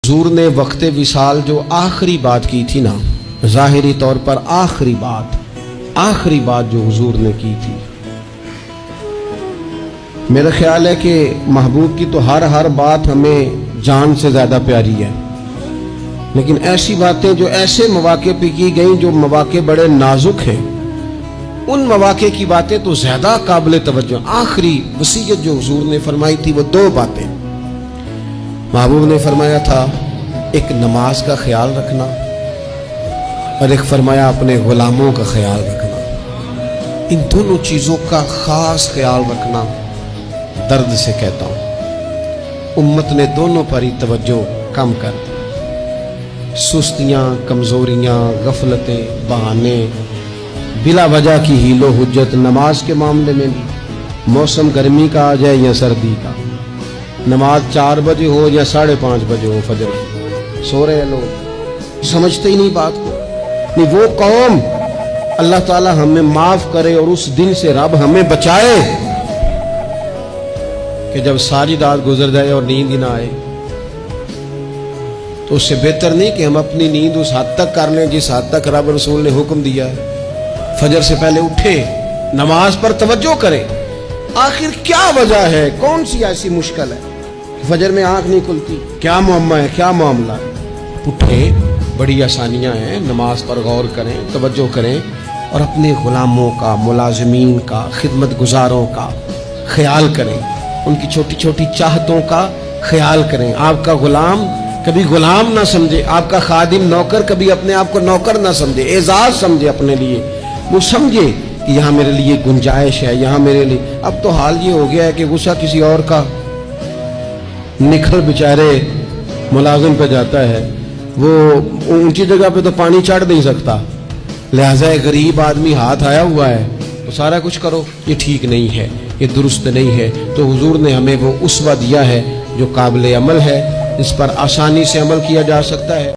हुजूर ने वक्त विसाल जो आखिरी बात की थी ना, ज़ाहिरी तौर पर आखिरी बात जो हुजूर ने की थी, मेरा ख्याल है कि महबूब की तो हर बात हमें जान से ज़्यादा प्यारी है, लेकिन ऐसी बातें जो ऐसे मौके पे की गई जो मौके बड़े नाजुक हैं, उन मौके की बातें तो ज़्यादा काबिल तवज्जो। आखिरी वसीयत जो हुजूर ने फरमाई थी वो दो बातें। महबूब ने फरमाया था, एक नमाज का ख्याल रखना और एक फरमाया अपने गुलामों का ख्याल रखना। इन दोनों चीज़ों का खास ख्याल रखना दर्द से कहता हूँ। उम्मत ने दोनों पर ही तवज्जो कम कर दी। सुस्तियाँ, कमज़ोरियाँ, गफलतें, बहाने, बिला वजह की हीलो हुज्जत। नमाज के मामले में भी मौसम गर्मी का आ जाए या सर्दी का, नमाज 4 बजे हो या 5:30 बजे हो, फजर की सो रहे लोग, समझते ही नहीं बात को। नहीं, वो कौम, अल्लाह ताला हमें माफ करे और उस दिन से रब हमें बचाए कि जब सारी रात गुजर जाए और नींद ही ना आए। तो उससे बेहतर नहीं कि हम अपनी नींद उस हद तक कर लें जिस हद तक रब रसूल ने हुक्म दिया है। फजर से पहले उठे, नमाज पर तवज्जो करें। आखिर क्या वजह है, कौन सी ऐसी मुश्किल है फजर में आंख नहीं खुलती? क्या मुअम्मा है, क्या मामला है? उठे, बड़ी आसानियां हैं। नमाज पर गौर करें, तवज्जो करें और अपने गुलामों का, मुलाजिमीन का, खिदमत गुजारों का ख्याल करें। उनकी छोटी छोटी चाहतों का ख्याल करें। आपका गुलाम कभी गुलाम ना समझे, आपका खादिम नौकर कभी अपने आप को नौकर ना समझे, एजाज समझे अपने लिए। वो समझे कि यहाँ मेरे लिए गुंजाइश है, यहाँ मेरे लिए। अब तो हाल ये हो गया है कि गुस्सा किसी और का निखर बेचारे मुलाजिम पे जाता है, वो ऊंची जगह पे तो पानी चढ़ नहीं सकता, लिहाजा एक गरीब आदमी हाथ आया हुआ है तो सारा कुछ करो। ये ठीक नहीं है, ये दुरुस्त नहीं है। तो हुजूर ने हमें वो उसवा दिया है जो काबिल अमल है, इस पर आसानी से अमल किया जा सकता है।